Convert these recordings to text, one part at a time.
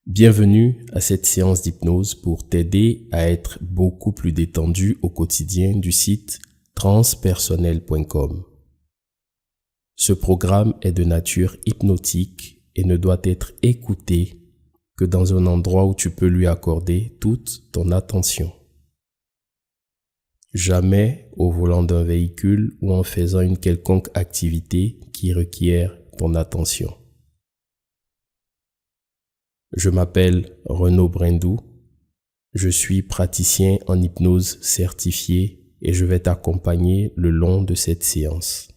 Bienvenue à cette séance d'hypnose pour t'aider à être beaucoup plus détendu au quotidien du site transpersonnel.com. Ce programme est de nature hypnotique et ne doit être écouté que dans un endroit où tu peux lui accorder toute ton attention. Jamais au volant d'un véhicule ou en faisant une quelconque activité qui requiert ton attention. Je m'appelle Renaud Brindou, je suis praticien en hypnose certifié et je vais t'accompagner le long de cette séance.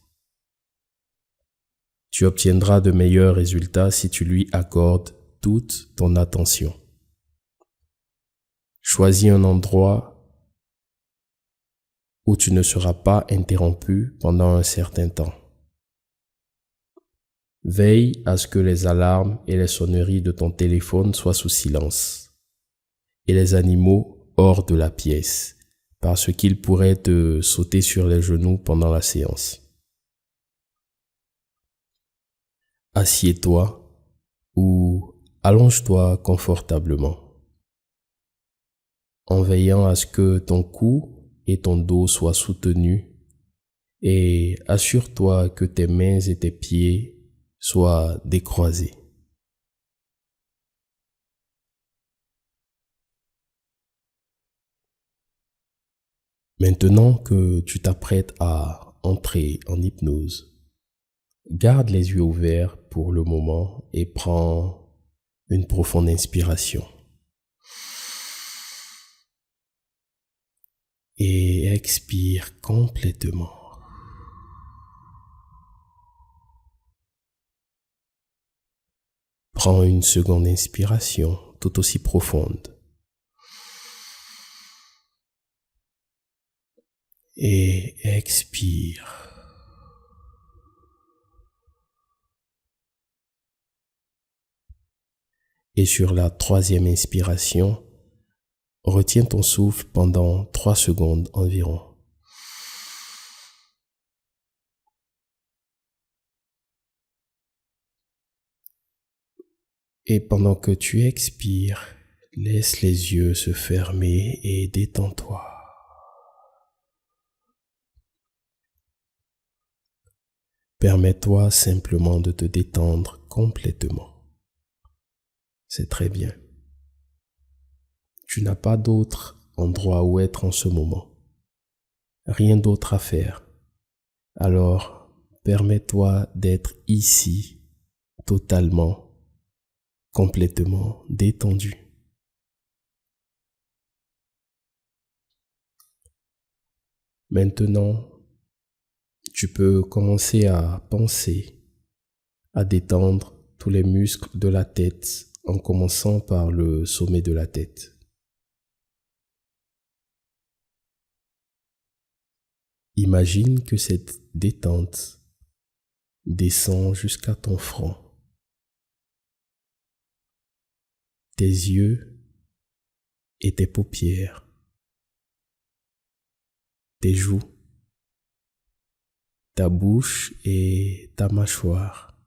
Tu obtiendras de meilleurs résultats si tu lui accordes toute ton attention. Choisis un endroit où tu ne seras pas interrompu pendant un certain temps. Veille à ce que les alarmes et les sonneries de ton téléphone soient sous silence et les animaux hors de la pièce parce qu'ils pourraient te sauter sur les genoux pendant la séance. Assieds-toi ou allonge-toi confortablement en veillant à ce que ton cou et ton dos soient soutenus et assure-toi que tes mains et tes pieds soient décroisés. Maintenant que tu t'apprêtes à entrer en hypnose, garde les yeux ouverts pour le moment et prends une profonde inspiration. Et expire complètement. Prends une seconde inspiration tout aussi profonde. Et expire. Et sur la troisième inspiration, retiens ton souffle pendant 3 secondes environ. Et pendant que tu expires, laisse les yeux se fermer et détends-toi. Permets-toi simplement de te détendre complètement. C'est très bien. Tu n'as pas d'autre endroit où être en ce moment. Rien d'autre à faire. Alors, permets-toi d'être ici, totalement, complètement détendu. Maintenant, tu peux commencer à penser, à détendre tous les muscles de la tête en commençant par le sommet de la tête. Imagine que cette détente descend jusqu'à ton front. Tes yeux et tes paupières, tes joues, ta bouche et ta mâchoire.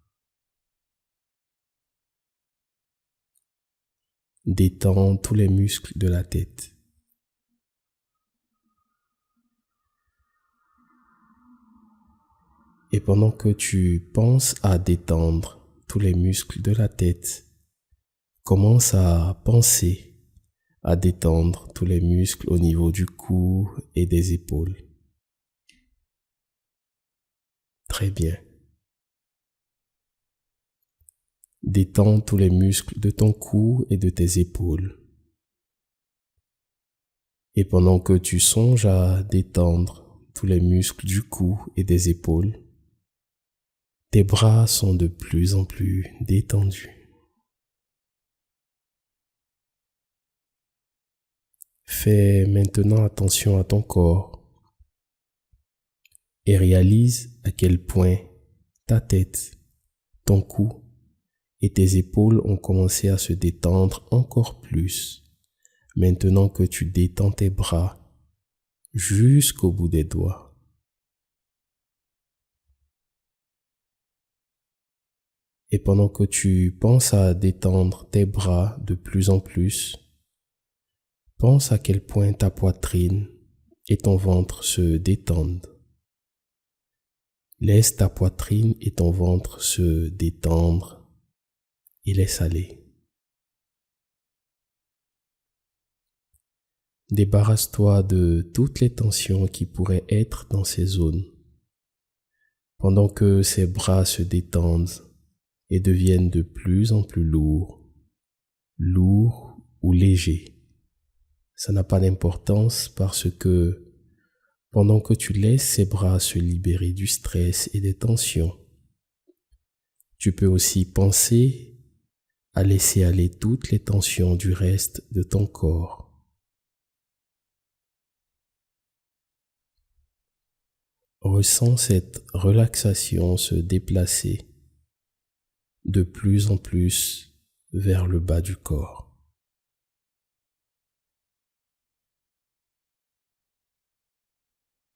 Détends tous les muscles de la tête. Et pendant que tu penses à détendre tous les muscles de la tête, commence à penser à détendre tous les muscles au niveau du cou et des épaules. Très bien. Détends tous les muscles de ton cou et de tes épaules. Et pendant que tu songes à détendre tous les muscles du cou et des épaules, tes bras sont de plus en plus détendus. Fais maintenant attention à ton corps et réalise à quel point ta tête, ton cou et tes épaules ont commencé à se détendre encore plus maintenant que tu détends tes bras jusqu'au bout des doigts. Et pendant que tu penses à détendre tes bras de plus en plus, pense à quel point ta poitrine et ton ventre se détendent. Laisse ta poitrine et ton ventre se détendre et laisse aller. Débarrasse-toi de toutes les tensions qui pourraient être dans ces zones. Pendant que ces bras se détendent et deviennent de plus en plus lourds ou légers. Ça n'a pas d'importance parce que pendant que tu laisses ces bras se libérer du stress et des tensions, tu peux aussi penser à laisser aller toutes les tensions du reste de ton corps. Ressens cette relaxation se déplacer de plus en plus vers le bas du corps.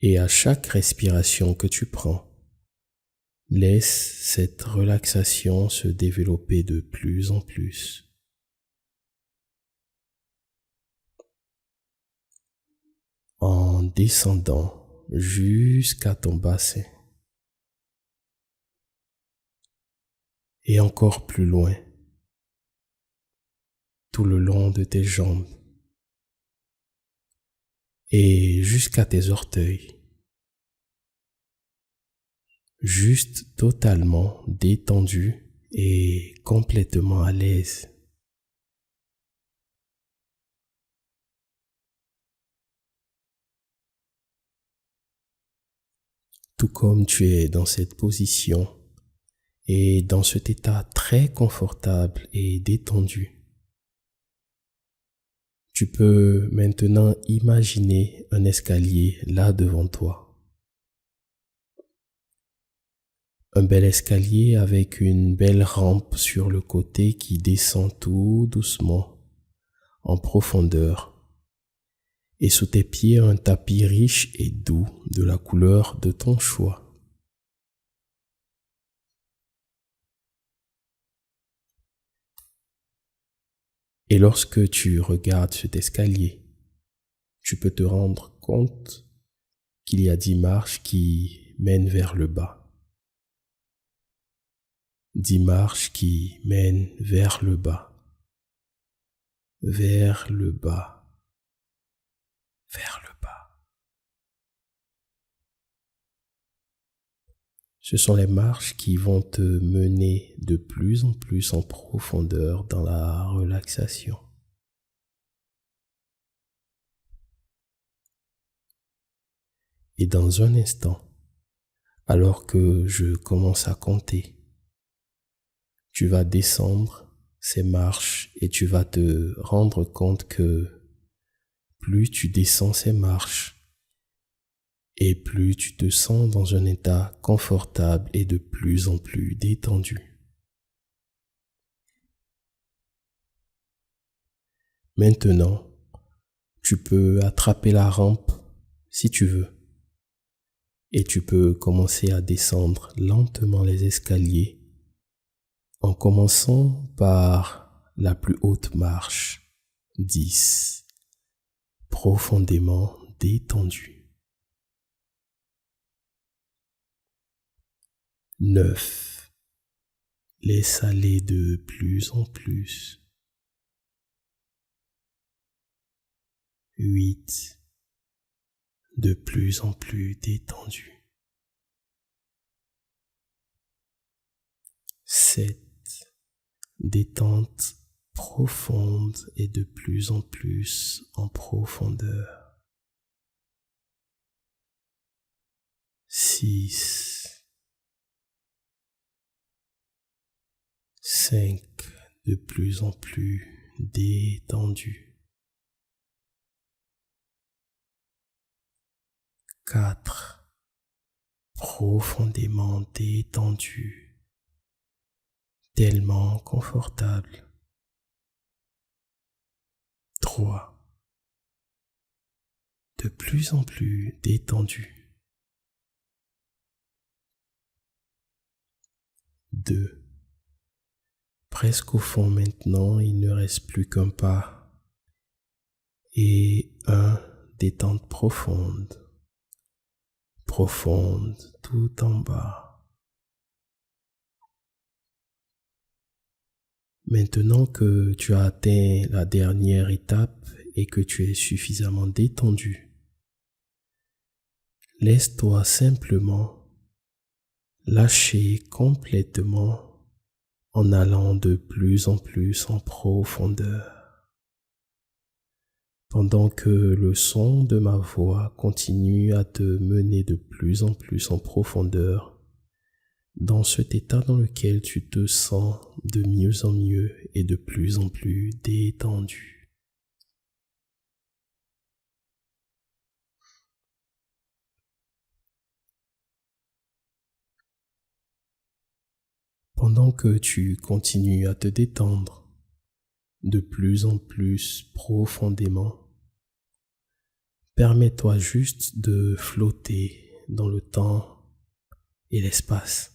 Et à chaque respiration que tu prends, laisse cette relaxation se développer de plus en plus. En descendant jusqu'à ton bassin. Et encore plus loin, tout le long de tes jambes et jusqu'à tes orteils. Juste totalement détendu et complètement à l'aise. Tout comme tu es dans cette position et dans cet état très confortable et détendu, tu peux maintenant imaginer un escalier là devant toi. Un bel escalier avec une belle rampe sur le côté qui descend tout doucement, en profondeur. Et sous tes pieds un tapis riche et doux de la couleur de ton choix. Et lorsque tu regardes cet escalier, tu peux te rendre compte qu'il y a 10 marches qui mènent vers le bas. 10 marches qui mènent vers le bas, vers le bas, vers le bas. Ce sont les marches qui vont te mener de plus en plus en profondeur dans la relaxation. Et dans un instant, alors que je commence à compter, tu vas descendre ces marches et tu vas te rendre compte que plus tu descends ces marches et plus tu te sens dans un état confortable et de plus en plus détendu. Maintenant, tu peux attraper la rampe si tu veux et tu peux commencer à descendre lentement les escaliers en commençant par la plus haute marche, 10, profondément détendu. 9, laisse aller de plus en plus. 8, de plus en plus détendu. 7, détente profonde et de plus en plus en profondeur. 6, 5, de plus en plus détendu. 4, profondément détendu, tellement confortable. 3, de plus en plus détendu. 2, Presque au fond maintenant, il ne reste plus qu'un pas et un détente profonde, profonde tout en bas. Maintenant que tu as atteint la dernière étape et que tu es suffisamment détendu, laisse-toi simplement lâcher complètement en allant de plus en plus en profondeur. Pendant que le son de ma voix continue à te mener de plus en plus en profondeur dans cet état dans lequel tu te sens de mieux en mieux et de plus en plus détendu. Pendant que tu continues à te détendre de plus en plus profondément, permets-toi juste de flotter dans le temps et l'espace.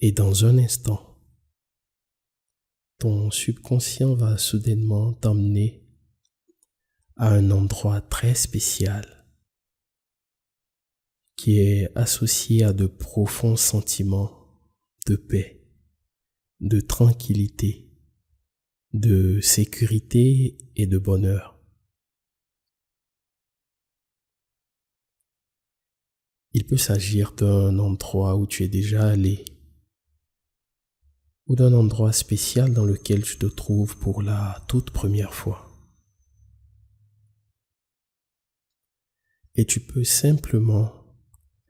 Et dans un instant, ton subconscient va soudainement t'emmener à un endroit très spécial qui est associé à de profonds sentiments de paix, de tranquillité, de sécurité et de bonheur. Il peut s'agir d'un endroit où tu es déjà allé ou d'un endroit spécial dans lequel tu te trouves pour la toute première fois. Et tu peux simplement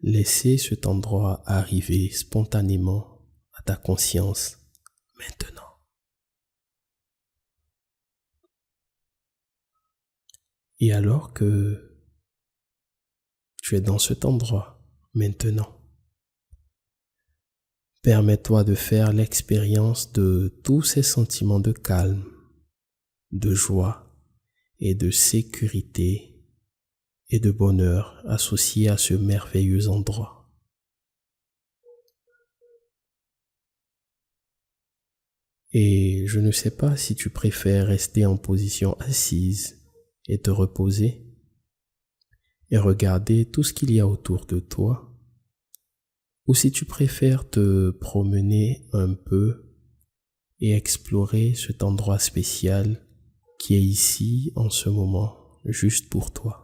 laisser cet endroit arriver spontanément à ta conscience maintenant. Et alors que tu es dans cet endroit maintenant, permets-toi de faire l'expérience de tous ces sentiments de calme, de joie et de sécurité et de bonheur associés à ce merveilleux endroit. Et je ne sais pas si tu préfères rester en position assise et te reposer et regarder tout ce qu'il y a autour de toi, ou si tu préfères te promener un peu et explorer cet endroit spécial qui est ici en ce moment, juste pour toi.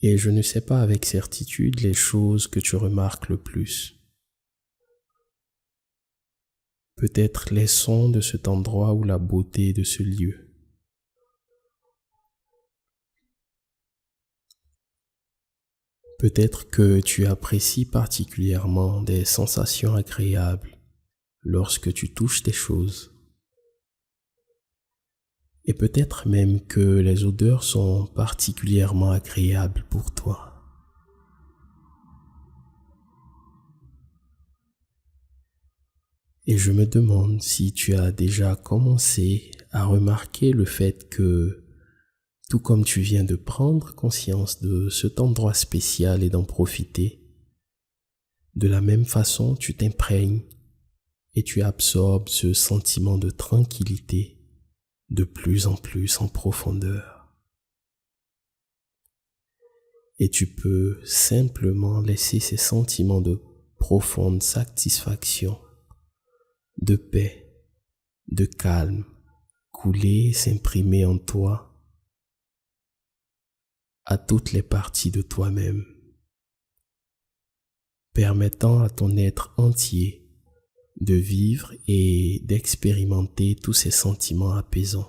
Et je ne sais pas avec certitude les choses que tu remarques le plus. Peut-être les sons de cet endroit ou la beauté de ce lieu. Peut-être que tu apprécies particulièrement des sensations agréables lorsque tu touches des choses. Et peut-être même que les odeurs sont particulièrement agréables pour toi. Et je me demande si tu as déjà commencé à remarquer le fait que, tout comme tu viens de prendre conscience de cet endroit spécial et d'en profiter, de la même façon tu t'imprègnes et tu absorbes ce sentiment de tranquillité de plus en plus en profondeur. Et tu peux simplement laisser ces sentiments de profonde satisfaction, de paix, de calme, couler et s'imprimer en toi à toutes les parties de toi-même, permettant à ton être entier de vivre et d'expérimenter tous ces sentiments apaisants.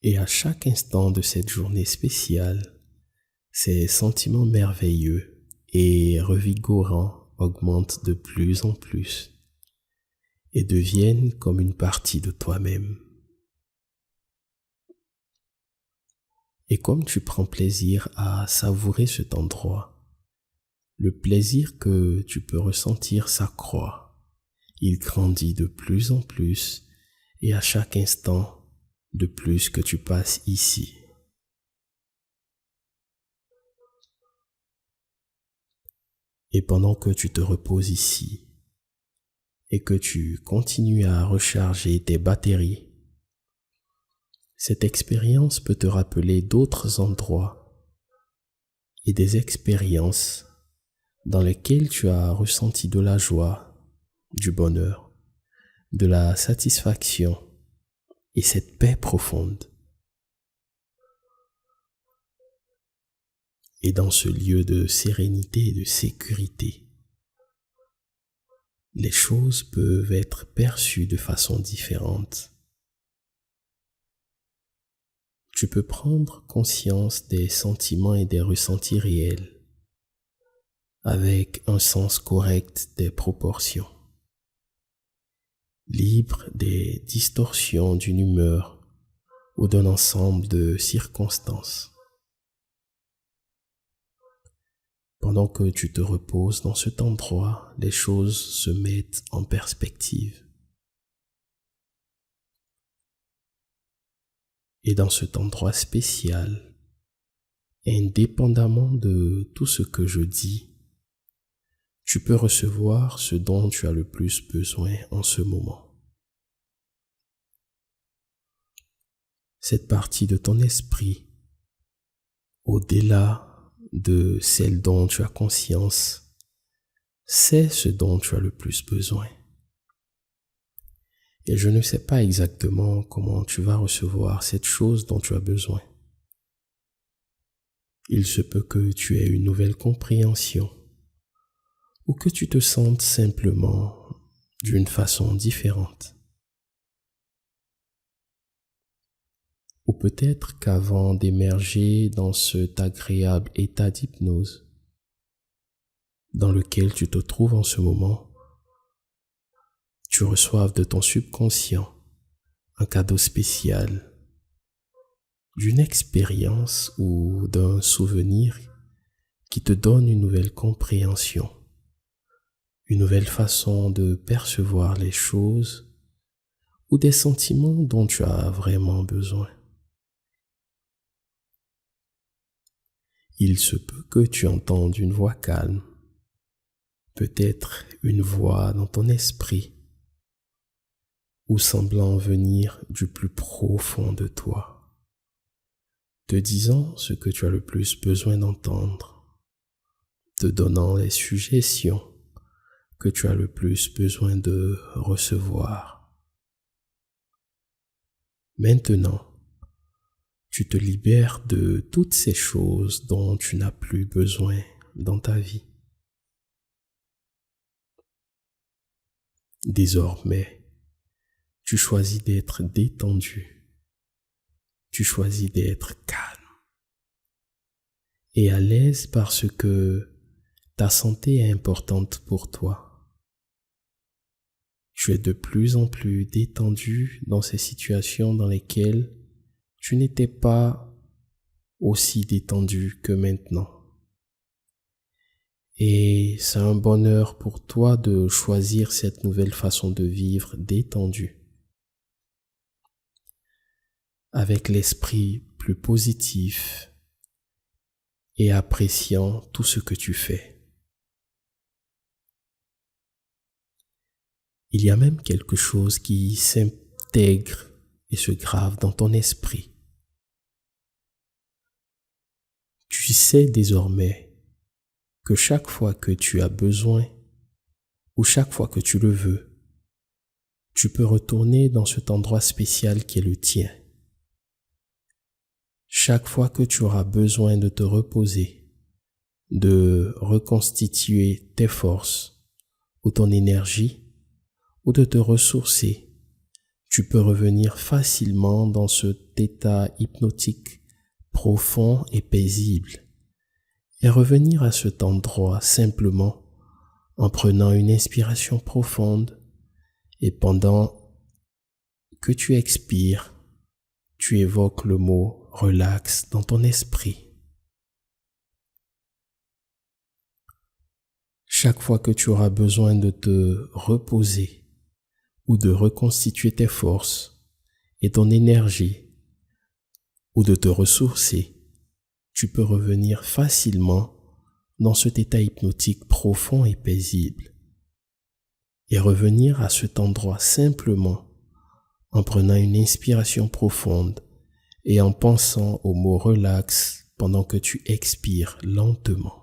Et à chaque instant de cette journée spéciale, ces sentiments merveilleux et revigorants augmentent de plus en plus et deviennent comme une partie de toi-même. Et comme tu prends plaisir à savourer cet endroit, le plaisir que tu peux ressentir s'accroît. Il grandit de plus en plus et à chaque instant, de plus que tu passes ici. Et pendant que tu te reposes ici et que tu continues à recharger tes batteries, cette expérience peut te rappeler d'autres endroits et des expériences dans lesquelles tu as ressenti de la joie, du bonheur, de la satisfaction et cette paix profonde. Et dans ce lieu de sérénité et de sécurité, les choses peuvent être perçues de façon différente. Tu peux prendre conscience des sentiments et des ressentis réels avec un sens correct des proportions, libre des distorsions d'une humeur ou d'un ensemble de circonstances. Pendant que tu te reposes dans cet endroit, les choses se mettent en perspective. Et dans cet endroit spécial, indépendamment de tout ce que je dis, tu peux recevoir ce dont tu as le plus besoin en ce moment. Cette partie de ton esprit, au-delà de celle dont tu as conscience, c'est ce dont tu as le plus besoin. Et je ne sais pas exactement comment tu vas recevoir cette chose dont tu as besoin. Il se peut que tu aies une nouvelle compréhension ou que tu te sentes simplement d'une façon différente. Ou peut-être qu'avant d'émerger dans cet agréable état d'hypnose dans lequel tu te trouves en ce moment, tu reçoives de ton subconscient un cadeau spécial, d'une expérience ou d'un souvenir qui te donne une nouvelle compréhension, une nouvelle façon de percevoir les choses ou des sentiments dont tu as vraiment besoin. Il se peut que tu entendes une voix calme, peut-être une voix dans ton esprit, ou semblant venir du plus profond de toi, te disant ce que tu as le plus besoin d'entendre, te donnant les suggestions que tu as le plus besoin de recevoir. Maintenant, tu te libères de toutes ces choses dont tu n'as plus besoin dans ta vie. Désormais, tu choisis d'être détendu, tu choisis d'être calme et à l'aise parce que ta santé est importante pour toi. Tu es de plus en plus détendu dans ces situations dans lesquelles tu n'étais pas aussi détendu que maintenant. Et c'est un bonheur pour toi de choisir cette nouvelle façon de vivre détendue, avec l'esprit plus positif et appréciant tout ce que tu fais. Il y a même quelque chose qui s'intègre et se grave dans ton esprit. Tu sais désormais que chaque fois que tu as besoin ou chaque fois que tu le veux, tu peux retourner dans cet endroit spécial qui est le tien. Chaque fois que tu auras besoin de te reposer, de reconstituer tes forces ou ton énergie ou de te ressourcer, tu peux revenir facilement dans cet état hypnotique profond et paisible et revenir à cet endroit simplement en prenant une inspiration profonde et pendant que tu expires, tu évoques le mot « relax » dans ton esprit. Chaque fois que tu auras besoin de te reposer ou de reconstituer tes forces et ton énergie ou de te ressourcer, tu peux revenir facilement dans cet état hypnotique profond et paisible et revenir à cet endroit simplement en prenant une inspiration profonde et en pensant au mot relax pendant que tu expires lentement.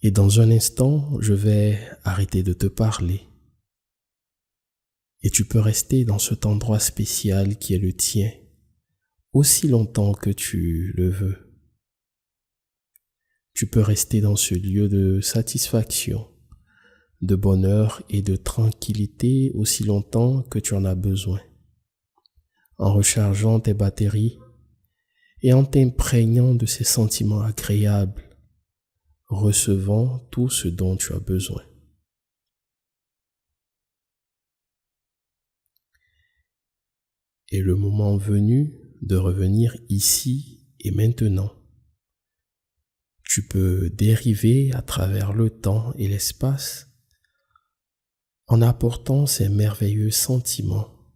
Et dans un instant, je vais arrêter de te parler. Et tu peux rester dans cet endroit spécial qui est le tien, aussi longtemps que tu le veux. Tu peux rester dans ce lieu de satisfaction, de bonheur et de tranquillité aussi longtemps que tu en as besoin, en rechargeant tes batteries et en t'imprégnant de ces sentiments agréables, recevant tout ce dont tu as besoin. Et le moment venu de revenir ici et maintenant, tu peux dériver à travers le temps et l'espace en apportant ces merveilleux sentiments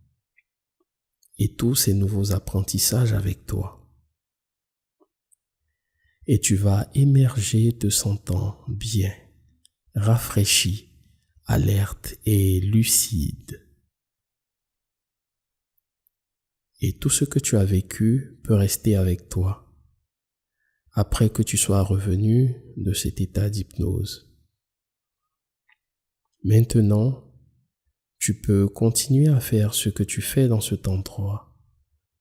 et tous ces nouveaux apprentissages avec toi. Et tu vas émerger te sentant bien, rafraîchi, alerte et lucide. Et tout ce que tu as vécu peut rester avec toi après que tu sois revenu de cet état d'hypnose. Maintenant, tu peux continuer à faire ce que tu fais dans cet endroit,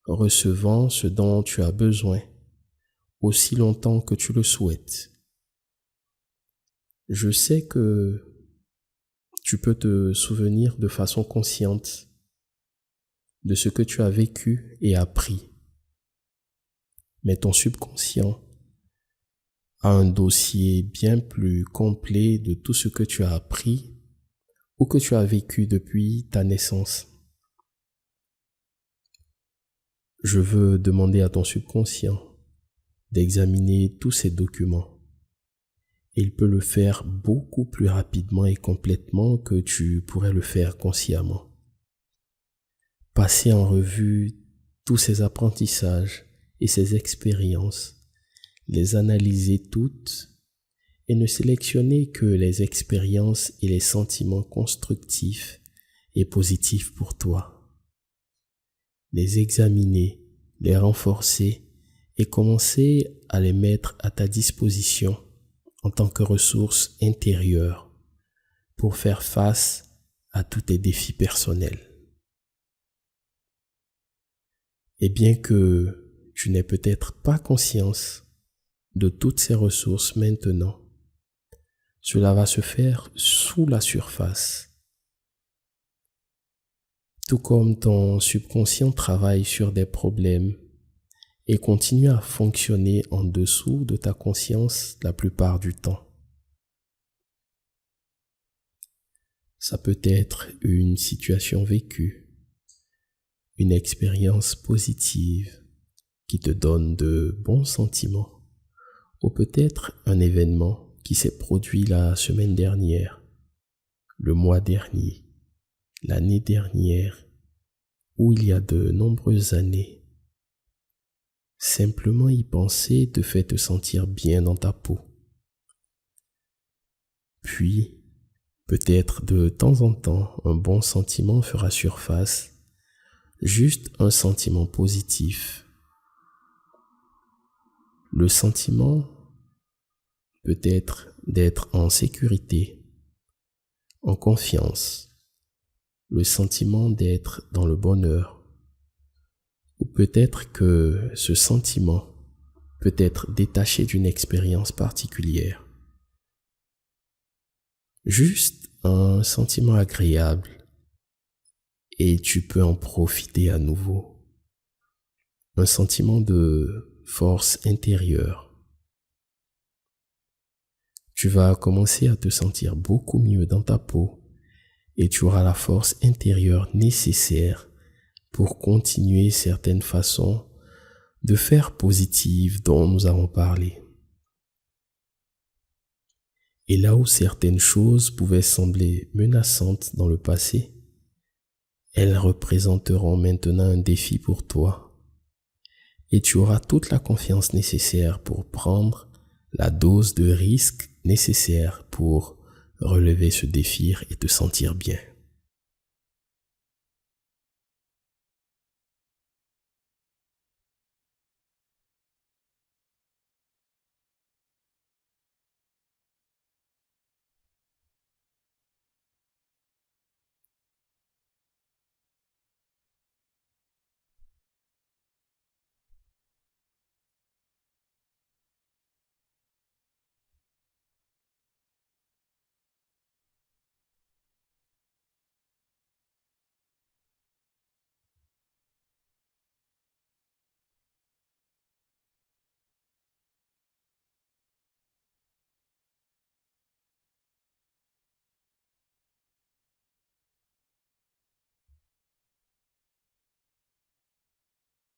recevant ce dont tu as besoin, aussi longtemps que tu le souhaites. Je sais que tu peux te souvenir de façon consciente de ce que tu as vécu et appris. Mais ton subconscient a un dossier bien plus complet de tout ce que tu as appris ou que tu as vécu depuis ta naissance. Je veux demander à ton subconscient d'examiner tous ces documents. Il peut le faire beaucoup plus rapidement et complètement que tu pourrais le faire consciemment. Passer en revue tous ces apprentissages et ces expériences, les analyser toutes et ne sélectionner que les expériences et les sentiments constructifs et positifs pour toi. Les examiner, les renforcer et commencer à les mettre à ta disposition en tant que ressources intérieures pour faire face à tous tes défis personnels. Et bien que tu n'aies peut-être pas conscience de toutes ces ressources maintenant, cela va se faire sous la surface. Tout comme ton subconscient travaille sur des problèmes et continue à fonctionner en dessous de ta conscience la plupart du temps. Ça peut être une situation vécue, une expérience positive qui te donne de bons sentiments, ou peut-être un événement qui s'est produit la semaine dernière, le mois dernier, l'année dernière, ou il y a de nombreuses années. Simplement y penser te fait te sentir bien dans ta peau. Puis, peut-être de temps en temps, un bon sentiment fera surface, juste un sentiment positif. Le sentiment peut être d'être en sécurité, en confiance, le sentiment d'être dans le bonheur, ou peut-être que ce sentiment peut être détaché d'une expérience particulière. Juste un sentiment agréable et tu peux en profiter à nouveau. Un sentiment de force intérieure. Tu vas commencer à te sentir beaucoup mieux dans ta peau et tu auras la force intérieure nécessaire pour continuer certaines façons de faire positives dont nous avons parlé. Et là où certaines choses pouvaient sembler menaçantes dans le passé, elles représenteront maintenant un défi pour toi et tu auras toute la confiance nécessaire pour prendre la dose de risque nécessaire pour relever ce défi et te sentir bien.